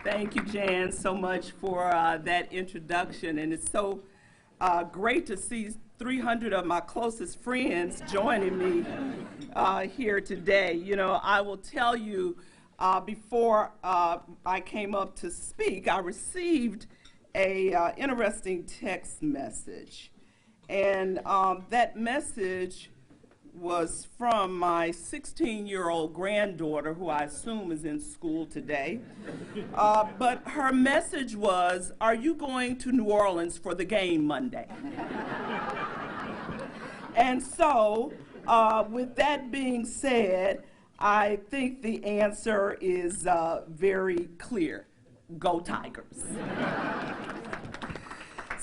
Thank you, Jan, so much for that introduction. And it's so great to see 300 of my closest friends joining me here today. You know, I will tell you, before I came up to speak, I received a interesting text message. And that message was from my 16-year-old granddaughter, who I assume is in school today. But her message was, "Are you going to New Orleans for the game Monday?" And so, with that being said, I think the answer is very clear. Go Tigers.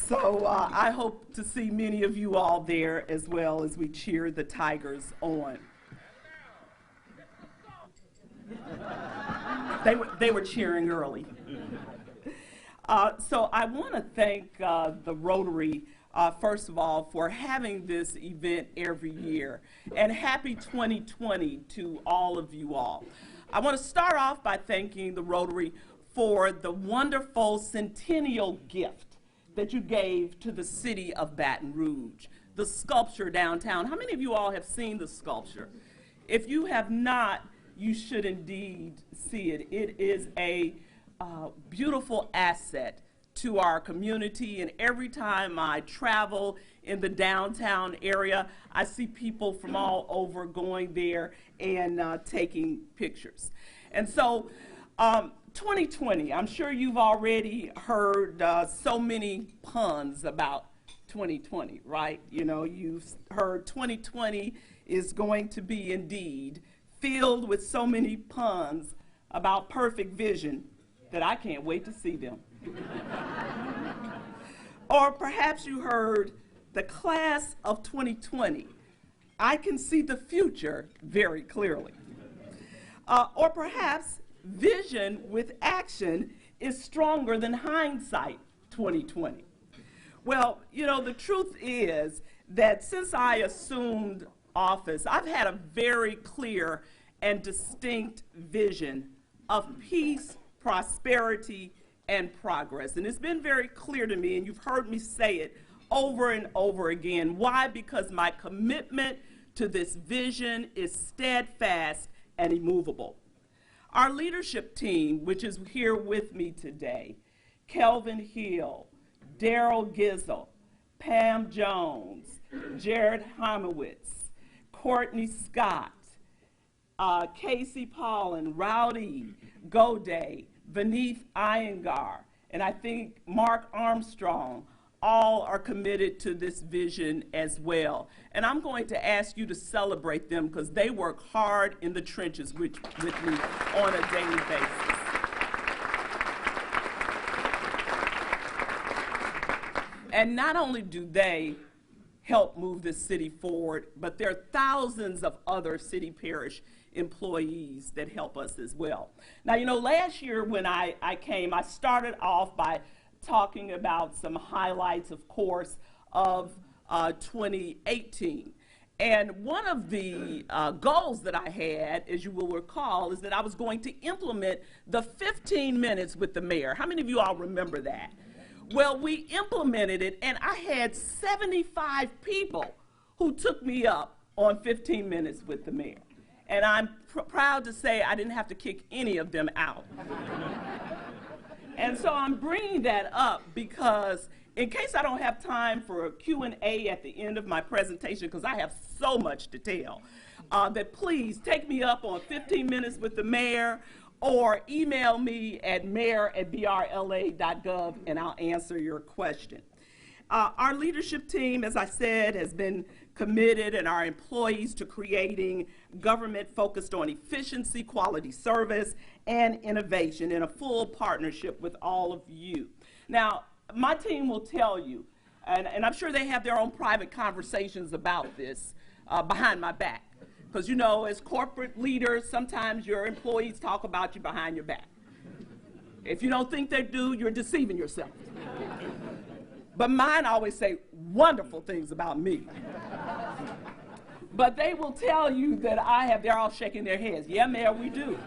So I hope to see many of you all there as well as we cheer the Tigers on. They were cheering early. So I want to thank the Rotary, first of all, for having this event every year. And happy 2020 to all of you all. I want to start off by thanking the Rotary for the wonderful centennial gift that you gave to the city of Baton Rouge, the sculpture downtown. How many of you all have seen the sculpture? If you have not, you should indeed see it. It is a beautiful asset to our community, and every time I travel in the downtown area, I see people from all over going there and taking pictures. And so, 2020, I'm sure you've already heard so many puns about 2020, right? You know, you've heard 2020 is going to be indeed filled with so many puns about perfect vision that I can't wait to see them. Or perhaps you heard the class of 2020. I can see the future very clearly. Or perhaps vision with action is stronger than hindsight 2020. Well, you know, the truth is that since I assumed office, I've had a very clear and distinct vision of peace, prosperity, and progress. And it's been very clear to me, and you've heard me say it over and over again. Why? Because my commitment to this vision is steadfast and immovable. Our leadership team, which is here with me today, Kelvin Hill, Daryl Gizzle, Pam Jones, Jared Homowitz, Courtney Scott, Casey Paulin, Rowdy Goday, Vaneeth Iyengar, and I think Mark Armstrong, all are committed to this vision as well. And I'm going to ask you to celebrate them because they work hard in the trenches with me on a daily basis. And not only do they help move this city forward, but there are thousands of other city parish employees that help us as well. Now, you know, last year when I came, I started off by talking about some highlights, of course, of 2018. And one of the goals that I had, as you will recall, is that I was going to implement the 15 minutes with the mayor. How many of you all remember that? Well, we implemented it, and I had 75 people who took me up on 15 minutes with the mayor. And I'm proud to say I didn't have to kick any of them out. And so I'm bringing that up because in case I don't have time for a Q&A at the end of my presentation, because I have so much to tell, that please take me up on 15 minutes with the mayor or email me at mayor@brla.gov and I'll answer your question. Our leadership team, as I said, has been committed, and our employees, to creating government focused on efficiency, quality service, and innovation in a full partnership with all of you. Now, my team will tell you, and I'm sure they have their own private conversations about this behind my back. Because, you know, as corporate leaders, sometimes your employees talk about you behind your back. If you don't think they do, you're deceiving yourself. But mine always say wonderful things about me. But they will tell you that they're all shaking their heads. Yeah, Mayor, we do.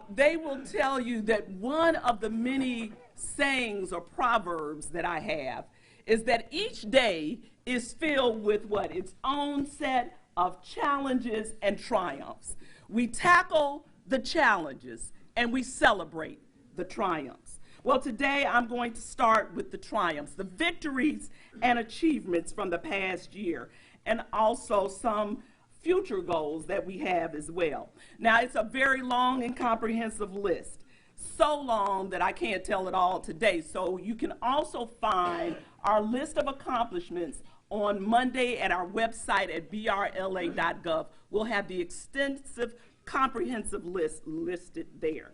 they will tell you that one of the many sayings or proverbs that I have is that each day is filled with what? Its own set of challenges and triumphs. We tackle the challenges and we celebrate the triumphs. Well, today I'm going to start with the triumphs, the victories and achievements from the past year, and also some future goals that we have as well. Now, it's a very long and comprehensive list, so long that I can't tell it all today. So you can also find our list of accomplishments on Monday at our website at brla.gov. We'll have the extensive, comprehensive list listed there.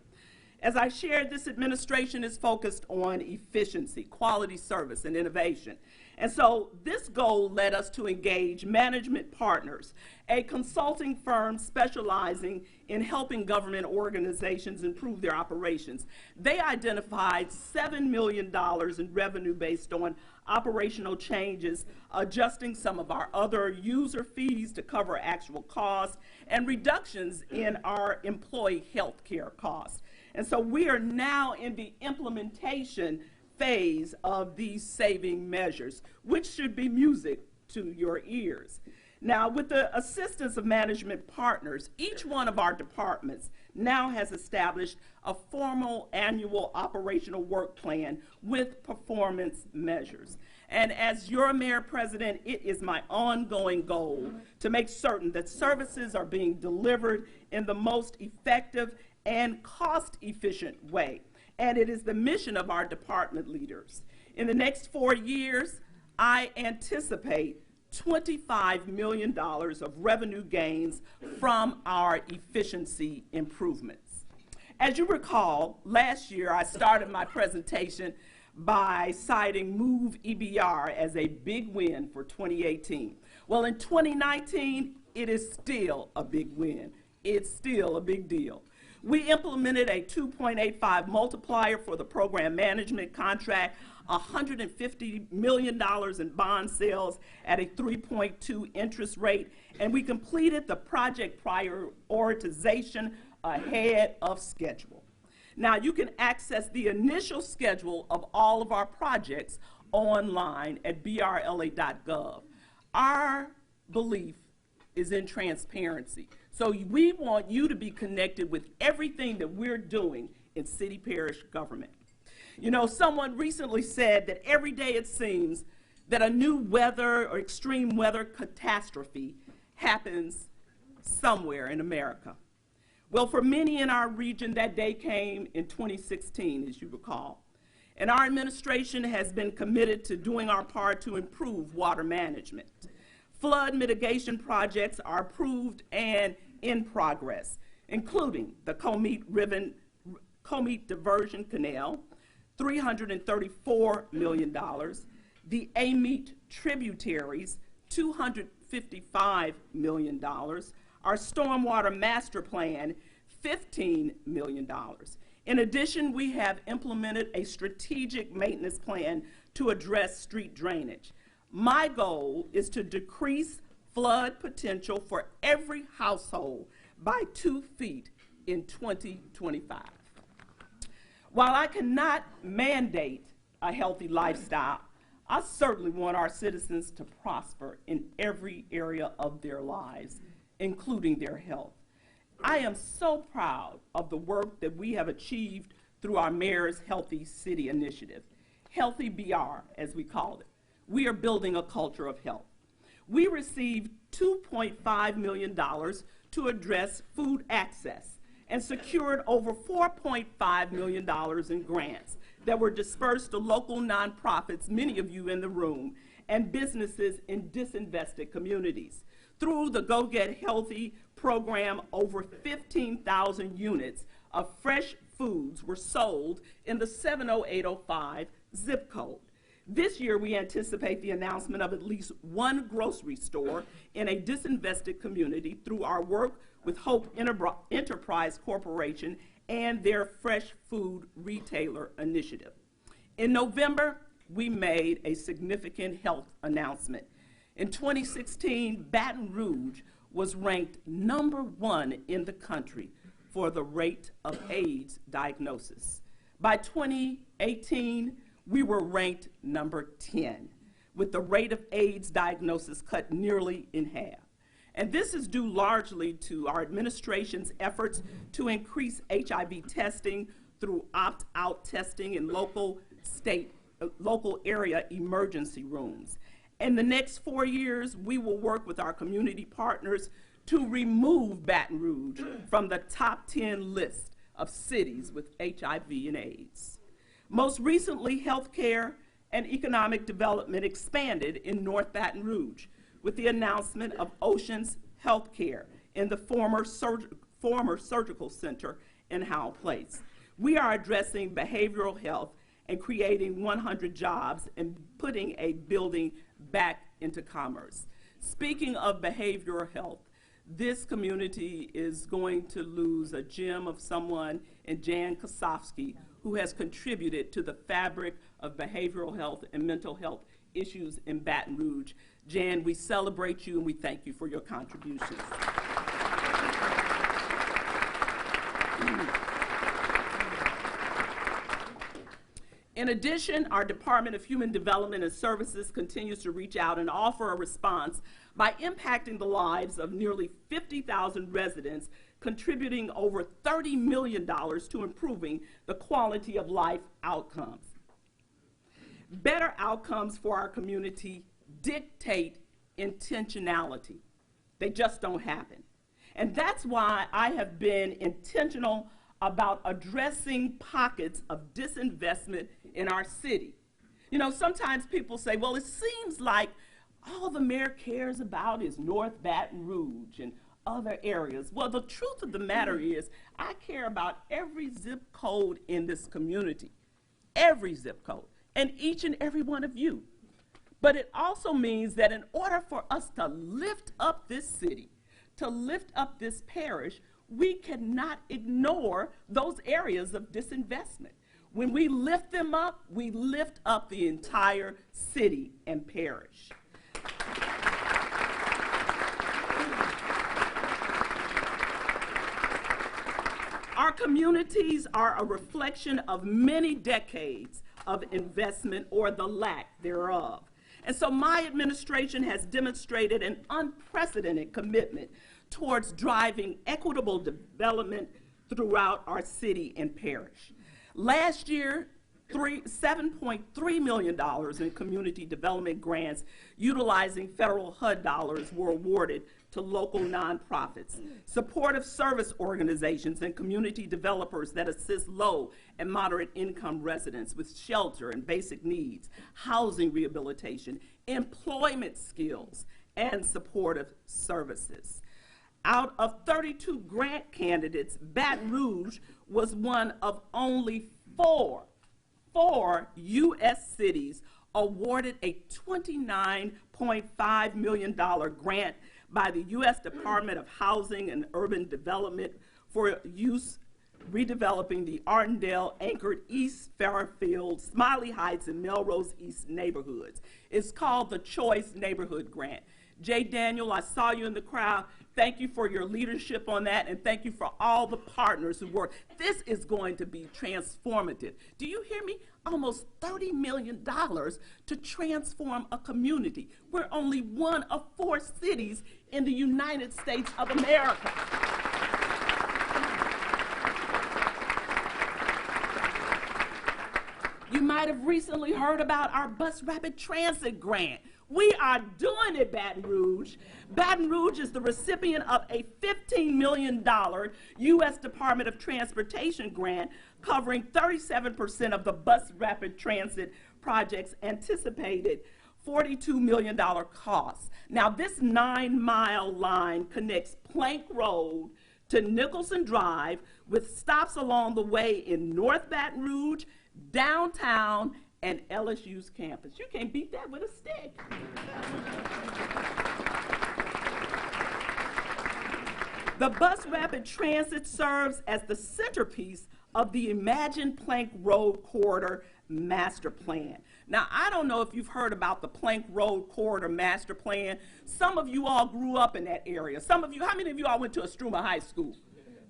As I shared, this administration is focused on efficiency, quality service, and innovation. And so this goal led us to engage Management Partners, a consulting firm specializing in helping government organizations improve their operations. They identified $7 million in revenue based on operational changes, adjusting some of our other user fees to cover actual costs, and reductions in our employee health care costs. And so we are now in the implementation phase of these saving measures, which should be music to your ears. Now, with the assistance of Management Partners, each one of our departments now has established a formal annual operational work plan with performance measures. And as your Mayor President, it is my ongoing goal to make certain that services are being delivered in the most effective and cost-efficient way. And it is the mission of our department leaders. In the next 4 years, I anticipate $25 million of revenue gains from our efficiency improvements. As you recall, last year I started my presentation by citing Move EBR as a big win for 2018. Well, in 2019, it is still a big win. It's still a big deal. We implemented a 2.85 multiplier for the program management contract, $150 million in bond sales at a 3.2 interest rate, and we completed the project prioritization ahead of schedule. Now, you can access the initial schedule of all of our projects online at brla.gov. Our belief is in transparency. So we want you to be connected with everything that we're doing in city parish government. You know, someone recently said that every day it seems that a new weather or extreme weather catastrophe happens somewhere in America. Well, for many in our region, that day came in 2016, as you recall. And our administration has been committed to doing our part to improve water management. Flood mitigation projects are approved and in progress, including the Comite Diversion Canal, $334 million, the Amite tributaries, $255 million, our Stormwater Master Plan, $15 million. In addition, we have implemented a strategic maintenance plan to address street drainage. My goal is to decrease flood potential for every household by 2 feet in 2025. While I cannot mandate a healthy lifestyle, I certainly want our citizens to prosper in every area of their lives, including their health. I am so proud of the work that we have achieved through our Mayor's Healthy City Initiative, Healthy BR, as we call it. We are building a culture of health. We received $2.5 million to address food access and secured over $4.5 million in grants that were dispersed to local nonprofits, many of you in the room, and businesses in disinvested communities. Through the Go Get Healthy program, over 15,000 units of fresh foods were sold in the 70805 zip code. This year, we anticipate the announcement of at least one grocery store in a disinvested community through our work with Hope Enterprise Corporation and their Fresh Food Retailer Initiative. In November, we made a significant health announcement. In 2016, Baton Rouge was ranked #1 in the country for the rate of AIDS diagnosis. By 2018, we were ranked number 10, with the rate of AIDS diagnosis cut nearly in half. And this is due largely to our administration's efforts to increase HIV testing through opt-out testing in local area emergency rooms. In the next 4 years, we will work with our community partners to remove Baton Rouge from the top 10 list of cities with HIV and AIDS. Most recently, healthcare and economic development expanded in North Baton Rouge with the announcement of Oceans Healthcare in the former surgical center in Howell Place. We are addressing behavioral health and creating 100 jobs and putting a building back into commerce. Speaking of behavioral health, this community is going to lose a gem of someone in Jan Kosofsky, who has contributed to the fabric of behavioral health and mental health issues in Baton Rouge. Jan, we celebrate you and we thank you for your contributions. In addition, our Department of Human Development and Services continues to reach out and offer a response by impacting the lives of nearly 50,000 residents, contributing over $30 million to improving the quality of life outcomes. Better outcomes for our community dictate intentionality. They just don't happen. And that's why I have been intentional about addressing pockets of disinvestment in our city. You know, sometimes people say, well, it seems like all the mayor cares about is North Baton Rouge and other areas. Well, the truth of the matter is I care about every zip code in this community, every zip code, and each and every one of you. But it also means that in order for us to lift up this city, to lift up this parish, we cannot ignore those areas of disinvestment. When we lift them up, we lift up the entire city and parish. Our communities are a reflection of many decades of investment or the lack thereof. And so my administration has demonstrated an unprecedented commitment towards driving equitable development throughout our city and parish. Last year, $7.3 million in community development grants utilizing federal HUD dollars were awarded to local nonprofits, supportive service organizations, and community developers that assist low and moderate income residents with shelter and basic needs, housing rehabilitation, employment skills, and supportive services. Out of 32 grant candidates, Baton Rouge was one of only four U.S. cities awarded a $29.5 million grant by the U.S. Department of Housing and Urban Development for use redeveloping the Artendale, Anchored East, Fairfield, Smiley Heights, and Melrose East neighborhoods. It's called the Choice Neighborhood Grant. Jay Daniel, I saw you in the crowd. Thank you for your leadership on that, and thank you for all the partners who work. This is going to be transformative. Do you hear me? Almost $30 million to transform a community. We're only one of 4 cities in the United States of America. You might have recently heard about our bus rapid transit grant. We are doing it, Baton Rouge. Baton Rouge is the recipient of a $15 million U.S. Department of Transportation grant covering 37% of the bus rapid transit project's anticipated $42 million cost. Now, this 9-mile line connects Plank Road to Nicholson Drive with stops along the way in North Baton Rouge, downtown, and LSU's campus. You can't beat that with a stick. The bus rapid transit serves as the centerpiece of the Imagine Plank Road Corridor Master Plan. Now, I don't know if you've heard about the Plank Road Corridor Master Plan. Some of you all grew up in that area. Some of you, how many of you all went to Astruma High School?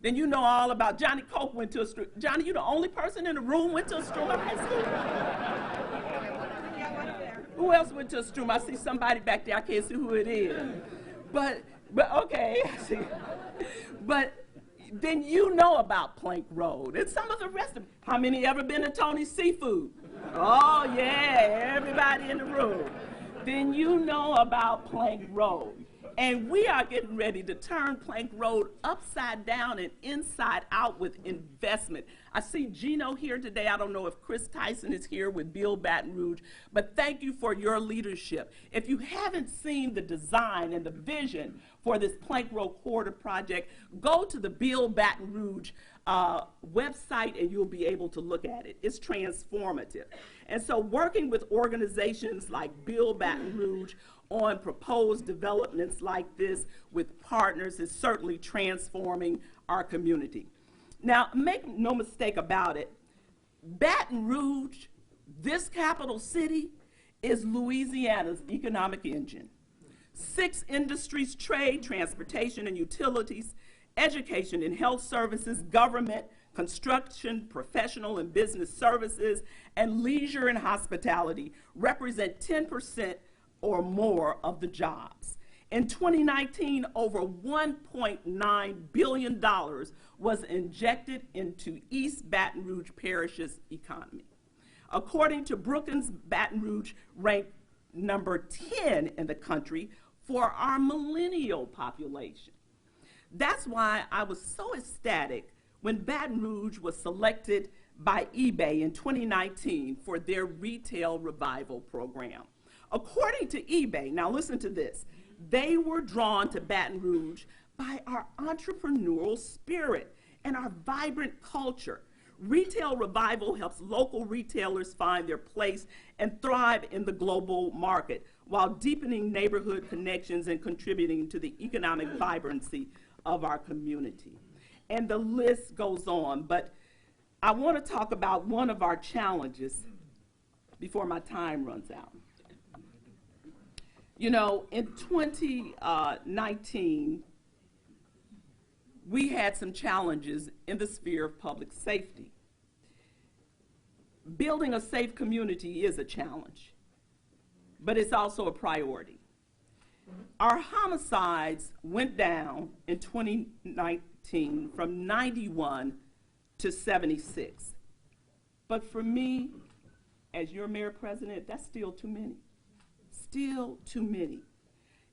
Then you know all about Johnny Cope went to a Johnny, you the only person in the room went to a Strumer High School? Who else went to a Strumer? I see somebody back there. I can't see who it is. But okay, I see. But then you know about Plank Road and some of the rest of them. How many ever been to Tony's Seafood? Oh yeah, everybody in the room. Then you know about Plank Road. And we are getting ready to turn Plank Road upside down and inside out with investment. I see Gino here today. I don't know if Chris Tyson is here with Build Baton Rouge, but thank you for your leadership. If you haven't seen the design and the vision for this Plank Road Corridor project, go to the Build Baton Rouge website and you'll be able to look at it. It's transformative. And so working with organizations like Build Baton Rouge on proposed developments like this with partners is certainly transforming our community. Now, make no mistake about it, Baton Rouge, this capital city, is Louisiana's economic engine. 6 industries: trade, transportation and utilities, education and health services, government, construction, professional and business services, and leisure and hospitality represent 10% or more of the jobs. In 2019, over $1.9 billion was injected into East Baton Rouge Parish's economy. According to Brookings, Baton Rouge ranked number 10 in the country for our millennial population. That's why I was so ecstatic when Baton Rouge was selected by eBay in 2019 for their Retail Revival program. According to eBay, now listen to this, they were drawn to Baton Rouge by our entrepreneurial spirit and our vibrant culture. Retail Revival helps local retailers find their place and thrive in the global market while deepening neighborhood connections and contributing to the economic vibrancy of our community. And the list goes on, but I want to talk about one of our challenges before my time runs out. You know, in 2019, we had some challenges in the sphere of public safety. Building a safe community is a challenge, but it's also a priority. Our homicides went down in 2019 from 91 to 76. But for me, as your mayor president, that's still too many. Still too many.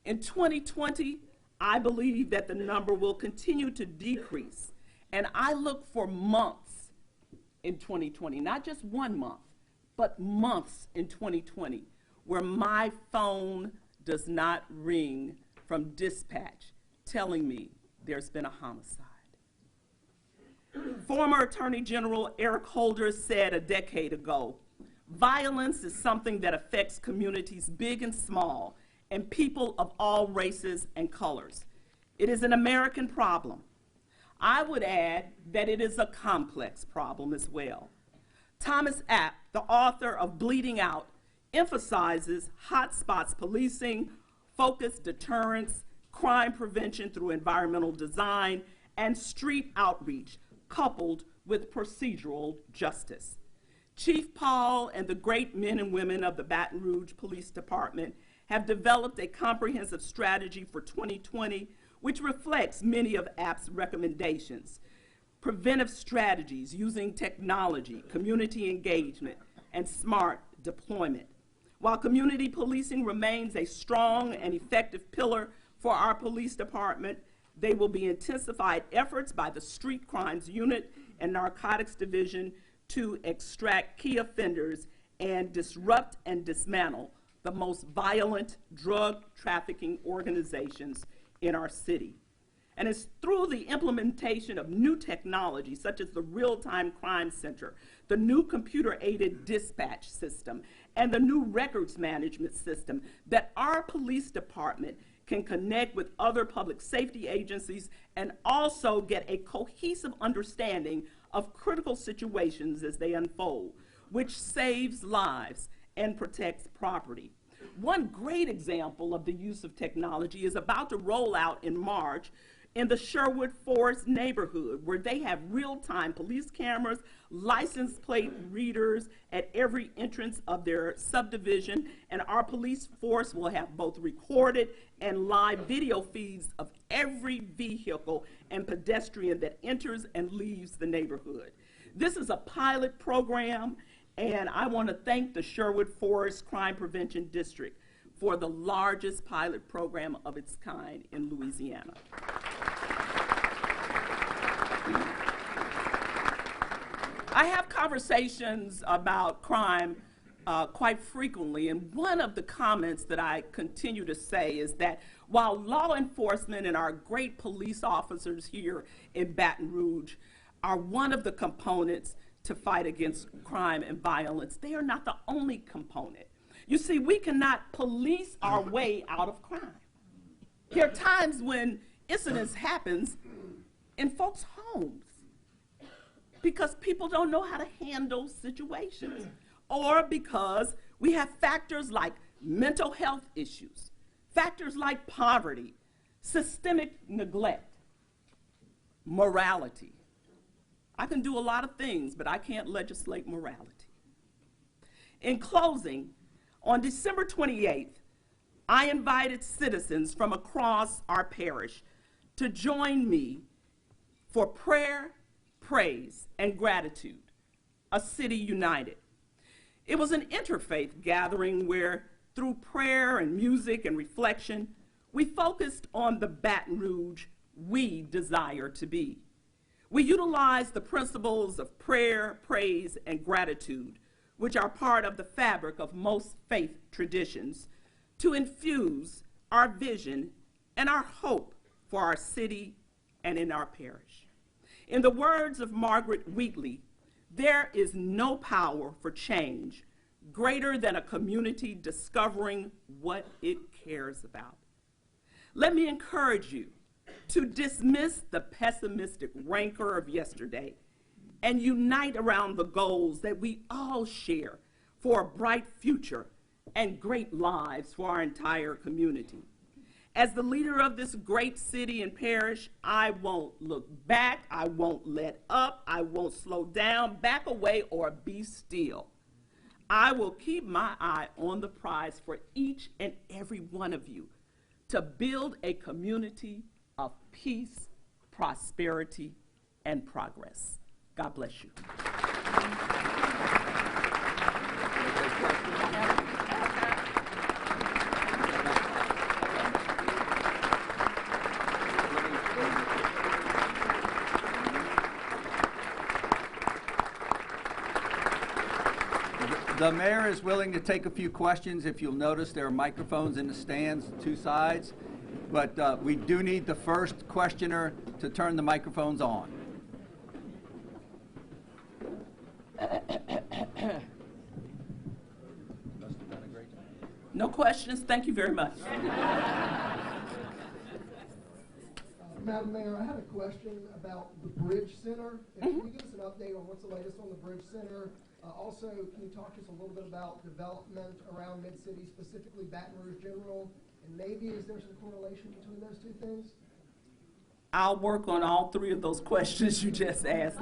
In 2020, I believe that the number will continue to decrease. And I look for months in 2020, not just 1 month, but months in 2020, where my phone does not ring from dispatch telling me there's been a homicide. Former Attorney General Eric Holder said a decade ago, violence is something that affects communities big and small and people of all races and colors. It is an American problem. I would add that it is a complex problem as well. Thomas App, the author of Bleeding Out, emphasizes hotspots policing, focused deterrence, crime prevention through environmental design, and street outreach, coupled with procedural justice. Chief Paul and the great men and women of the Baton Rouge Police Department have developed a comprehensive strategy for 2020, which reflects many of APP's recommendations. Preventive strategies using technology, community engagement, and smart deployment. While community policing remains a strong and effective pillar for our police department, they will be intensified efforts by the Street Crimes Unit and Narcotics Division to extract key offenders and disrupt and dismantle the most violent drug trafficking organizations in our city. And it's through the implementation of new technology, such as the Real-Time Crime Center, the new computer-aided dispatch system, and the new records management system, that our police department can connect with other public safety agencies and also get a cohesive understanding of critical situations as they unfold, which saves lives and protects property. One great example of the use of technology is about to roll out in March in the Sherwood Forest neighborhood, where they have real-time police cameras, license plate readers at every entrance of their subdivision, and our police force will have both recorded and live video feeds of every vehicle and pedestrian that enters and leaves the neighborhood. This is a pilot program, and I want to thank the Sherwood Forest Crime Prevention District for the largest pilot program of its kind in Louisiana. I have conversations about crime quite frequently, and one of the comments that I continue to say is that while law enforcement and our great police officers here in Baton Rouge are one of the components to fight against crime and violence, they are not the only component. You see, we cannot police our way out of crime. There are times when incidents happen in folks' homes because people don't know how to handle situations, or because we have factors like mental health issues, factors like poverty, systemic neglect, morality. I can do a lot of things, but I can't legislate morality. In closing, on December 28th, I invited citizens from across our parish to join me for prayer, praise, and gratitude, a city united. It was an interfaith gathering where, through prayer and music and reflection, we focused on the Baton Rouge we desire to be. We utilized the principles of prayer, praise, and gratitude, which are part of the fabric of most faith traditions, to infuse our vision and our hope for our city and in our parish. In the words of Margaret Wheatley, there is no power for change greater than a community discovering what it cares about. Let me encourage you to dismiss the pessimistic rancor of yesterday and unite around the goals that we all share for a bright future and great lives for our entire community. As the leader of this great city and parish, I won't look back, I won't let up, I won't slow down, back away, or be still. I will keep my eye on the prize for each and every one of you to build a community of peace, prosperity, and progress. God bless you. The mayor is willing to take a few questions. If you'll notice, there are microphones in the stands, two sides. But we do need the first questioner to turn the microphones on. No questions? Thank you very much. Madam Mayor, I had a question about the Bridge Center. Can you give us an update on what's the latest on the Bridge Center? Also, can you talk to us a little bit about development around Mid-City, specifically Baton Rouge General, and maybe is there some correlation between those two things? I'll work on all three of those questions you just asked.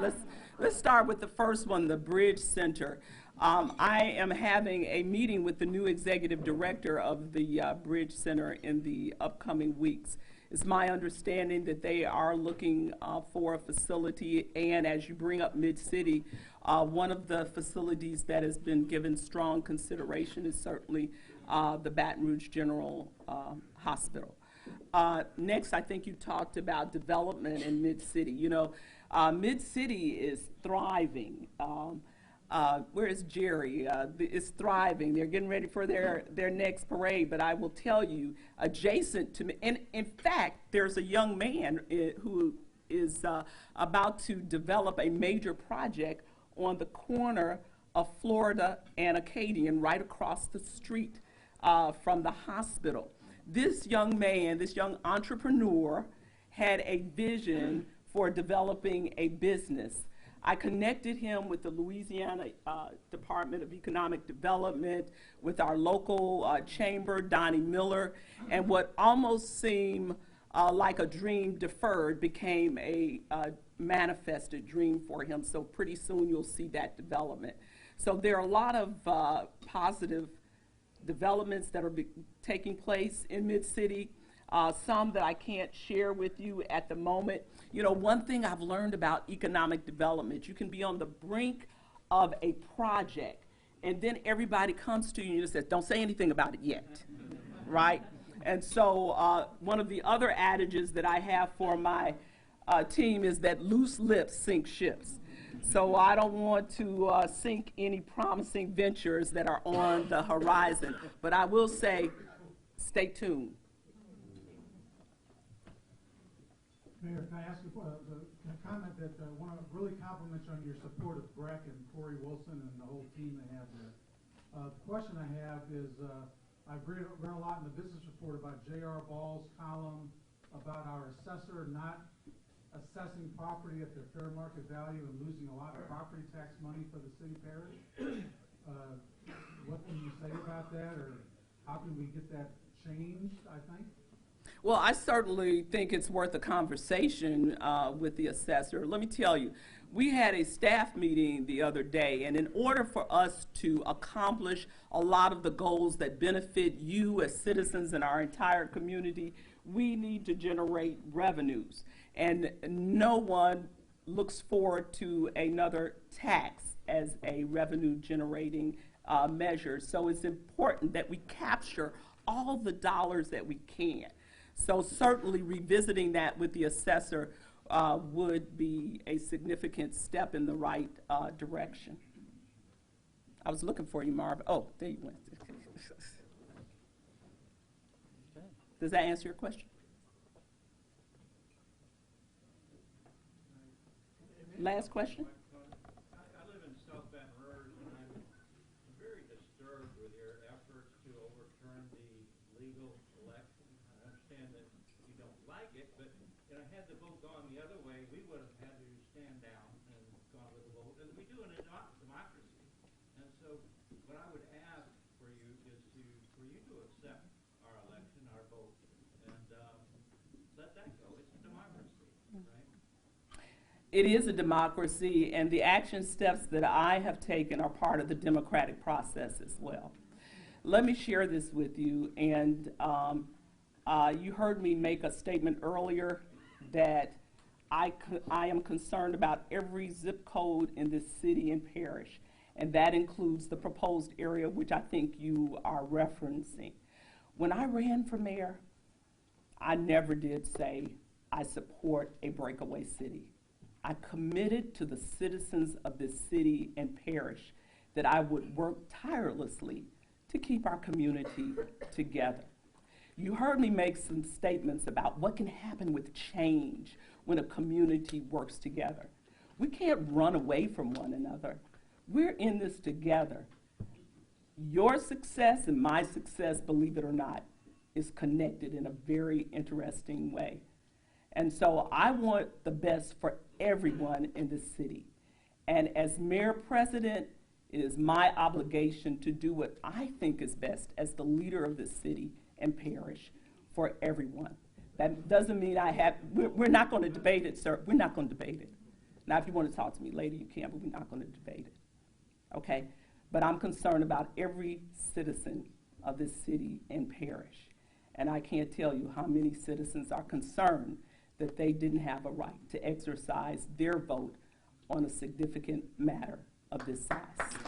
Let's start with the first one, the Bridge Center. I am having a meeting with the new executive director of the Bridge Center in the upcoming weeks. It's my understanding that they are looking for a facility, and as you bring up Mid-City, one of the facilities that has been given strong consideration is certainly the Baton Rouge General Hospital. Next, I think you talked about development in Mid-City. You know, Mid-City is thriving. Where is Jerry? It's thriving. They're getting ready for their next parade, but I will tell you, adjacent to me, and in fact, there's a young man who is about to develop a major project on the corner of Florida and Acadian, right across the street from the hospital. This young man, this young entrepreneur, had a vision for developing a business. I connected him with the Louisiana Department of Economic Development, with our local chamber, Donnie Miller, and what almost seemed like a dream deferred became a manifested dream for him. So pretty soon you'll see that development. So there are a lot of positive developments that are taking place in Mid-City, some that I can't share with you at the moment. You know, one thing I've learned about economic development, you can be on the brink of a project, and then everybody comes to you and says, don't say anything about it yet, right? And so one of the other adages that I have for my team is that loose lips sink ships. So I don't want to sink any promising ventures that are on the horizon, but I will say, stay tuned. Mayor, can I ask you a comment that I want to really compliment you on your support of Breck and Corey Wilson and the whole team they have there. The question I have is, I've read a lot in the business report about J.R. Ball's column about our assessor not assessing property at their fair market value and losing a lot of property tax money for the city parish. What can you say about that, or how can we get that changed, I think? Well, I certainly think it's worth a conversation with the assessor. Let me tell you, we had a staff meeting the other day, and in order for us to accomplish a lot of the goals that benefit you as citizens in our entire community, we need to generate revenues. And no one looks forward to another tax as a revenue generating measure. So it's important that we capture all the dollars that we can. So certainly revisiting that with the assessor would be a significant step in the right direction. I was looking for you, Marv. Oh, there you went. Does that answer your question? Last question? I live in South Baton Rouge, and I'm very disturbed with your efforts to overturn the legal election. I understand that you don't like it, but had the vote gone the other way, we would have had to stand down and gone with the vote, as we do in a democracy. And so what I would ask for you is for you to accept our election, our vote, and let that go. It's a democracy, right? It is a democracy, and the action steps that I have taken are part of the democratic process as well. Let me share this with you, and you heard me make a statement earlier that I am concerned about every zip code in this city and parish, and that includes the proposed area which I think you are referencing. When I ran for mayor, I never did say I support a breakaway city. I committed to the citizens of this city and parish that I would work tirelessly to keep our community together. You heard me make some statements about what can happen with change when a community works together. We can't run away from one another. We're in this together. Your success and my success, believe it or not, is connected in a very interesting way. And so I want the best for everyone in the city. And as mayor president, it is my obligation to do what I think is best as the leader of the city and parish for everyone. That doesn't mean we're not going to debate it, sir. We're not going to debate it. Now, if you want to talk to me later, you can, but we're not going to debate it, okay? But I'm concerned about every citizen of this city and parish. And I can't tell you how many citizens are concerned that they didn't have a right to exercise their vote on a significant matter of this size.